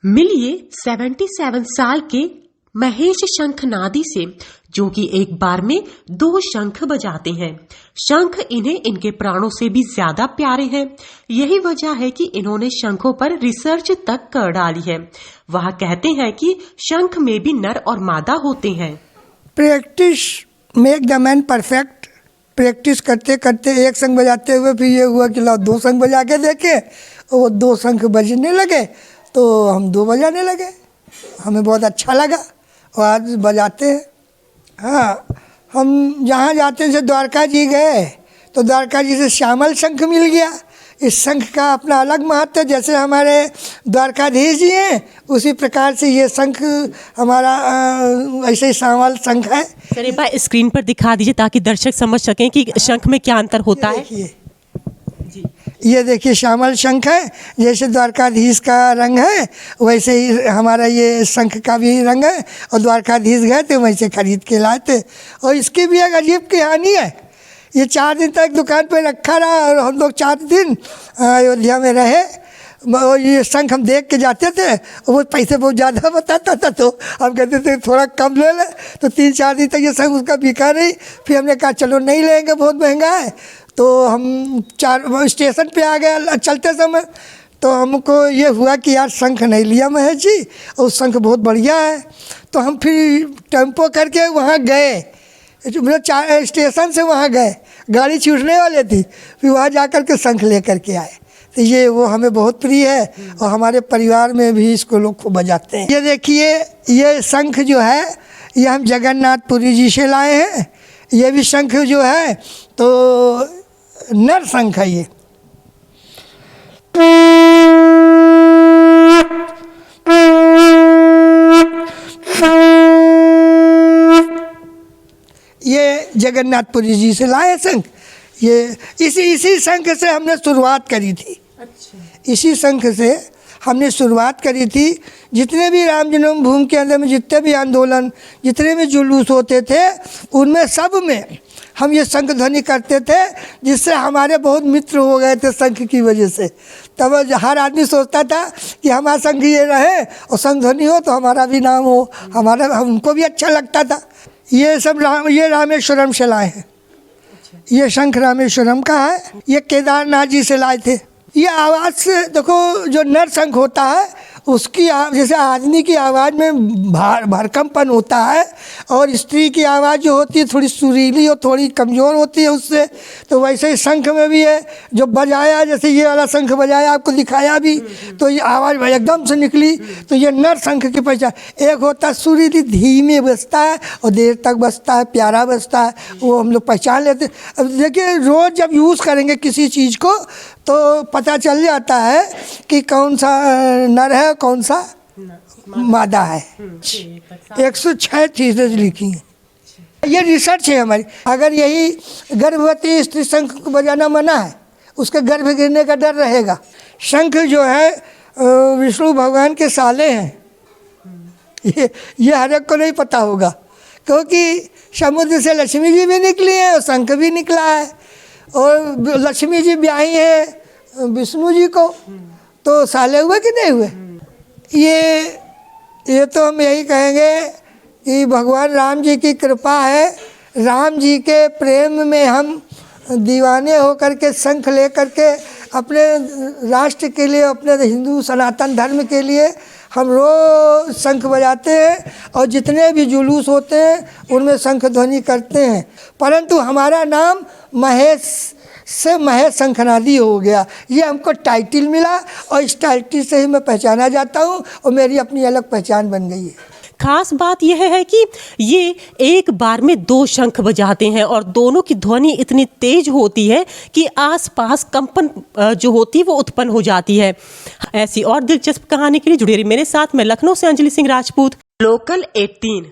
मिलिए 77 साल के महेश शंखनादी से, जो कि एक बार में 2 शंख बजाते हैं। शंख इन्हें इनके प्राणों से भी ज्यादा प्यारे हैं। यही वजह है कि इन्होंने शंखों पर रिसर्च तक कर डाली है। वह कहते हैं कि शंख में भी नर और मादा होते हैं। Practice make the man perfect. Practice करते करते एक शंख बजाते हुए फिर ये हुआ कि लाओ 2 शंख बजा के देखे, वो 2 शंख बजने लगे तो हम 2 बजाने लगे। हमें बहुत अच्छा लगा और आज बजाते हैं। हाँ, हम जहाँ जाते थे द्वारका जी गए तो द्वारका जी से श्यामल शंख मिल गया। इस शंख का अपना अलग महत्व है। जैसे हमारे द्वारकाधीश जी हैं उसी प्रकार से ये शंख हमारा ऐसे ही श्यामल शंख है। सर एक बार स्क्रीन पर दिखा दीजिए ताकि दर्शक समझ सकें कि शंख में क्या अंतर होता है। जी, ये देखिए श्यामल शंख है। जैसे द्वारकाधीश का रंग है वैसे ही हमारा ये शंख का भी रंग है। और द्वारकाधीश गए थे वैसे खरीद के लाए थे। और इसकी भी एक अजीब कहानी है। ये 4 दिन तक दुकान पे रखा रहा और हम लोग 4 दिन अयोध्या में रहे। और ये शंख हम देख के जाते थे, वो पैसे बहुत ज़्यादा बताता था तो हम कहते थे थोड़ा कम ले ले। तो 3-4 दिन तक ये शंख उसका बिका नहीं। फिर हमने कहा चलो नहीं लेंगे, बहुत महंगा है। तो हम 4 स्टेशन पे आ गए चलते समय। तो हमको ये हुआ कि यार शंख नहीं लिया महेश जी, और शंख बहुत बढ़िया है। तो हम फिर टेम्पो करके वहाँ गए, मतलब स्टेशन से वहाँ गए, गाड़ी छूटने वाली थी। फिर वहाँ जा कर के शंख ले कर के आए। तो ये वो हमें बहुत प्रिय है और हमारे परिवार में भी इसको लोग खूब बजाते हैं। ये देखिए, ये शंख जो है ये हम जगन्नाथपुरी जी से लाए हैं। ये भी शंख जो है तो नर शंख है। ये जगन्नाथपुरी जी से लाए शंख। ये इसी शंख से हमने शुरुआत करी थी। अच्छा। इसी शंख से हमने शुरुआत करी थी। जितने भी राम जन्मभूमि के अंदर में जितने भी आंदोलन, जितने भी जुलूस होते थे, उनमें सब में हम ये शंख ध्वनि करते थे, जिससे हमारे बहुत मित्र हो गए थे शंख की वजह से। तब हर आदमी सोचता था कि हमारा शंख ये रहे और शंख ध्वनि हो तो हमारा भी नाम हो, हमको भी अच्छा लगता था। ये सब ये रामेश्वरम से लाए हैं। ये शंख रामेश्वरम का है। ये केदारनाथ जी से लाए थे। ये आवाज़ से देखो, जो नर शंख होता है उसकी जैसे आदमी की आवाज़ में भरकमपन होता है, और स्त्री की आवाज़ जो होती है थोड़ी सुरीली और थोड़ी कमज़ोर होती है उससे। तो वैसे ही शंख में भी है, जो बजाया, जैसे ये वाला शंख बजाया आपको दिखाया भी, तो ये आवाज़ एकदम से निकली। तो ये नर शंख की पहचान। एक होता है सुरीली, धीमे बजता है और देर तक बजता है, प्यारा बजता है, वो हम लोग पहचान लेते। अब देखिए, रोज़ जब यूज़ करेंगे किसी चीज़ को तो पता चल जाता है कि कौन सा नर है कौन सा मादा है। 106 चीज़ें लिखी हैं। ये रिसर्च है हमारी। अगर यही गर्भवती स्त्री शंख को बजाना मना है, उसके गर्भ गिरने का डर रहेगा। शंख जो है विष्णु भगवान के साले हैं। ये हर एक को नहीं पता होगा, क्योंकि समुद्र से लक्ष्मी जी भी निकली है और शंख भी निकला है। और लक्ष्मी जी ब्याही हैं विष्णु जी को, तो साले हुए कि नहीं हुए। ये तो हम यही कहेंगे कि भगवान राम जी की कृपा है। राम जी के प्रेम में हम दीवाने होकर के शंख ले करके अपने राष्ट्र के लिए, अपने हिंदू सनातन धर्म के लिए हम रोज़ शंख बजाते हैं। और जितने भी जुलूस होते हैं उनमें शंख ध्वनि करते हैं। परंतु हमारा नाम महेश से महेश शंखनादी हो गया। ये हमको टाइटल मिला और इस टाइटल से ही मैं पहचाना जाता हूँ और मेरी अपनी अलग पहचान बन गई है। खास बात यह है कि ये एक बार में 2 शंख बजाते हैं और दोनों की ध्वनि इतनी तेज होती है कि आसपास कंपन जो होती है वो उत्पन्न हो जाती है। ऐसी और दिलचस्प कहानी के लिए जुड़े रहिए मेरे साथ। मैं लखनऊ से अंजलि सिंह राजपूत, लोकल 18।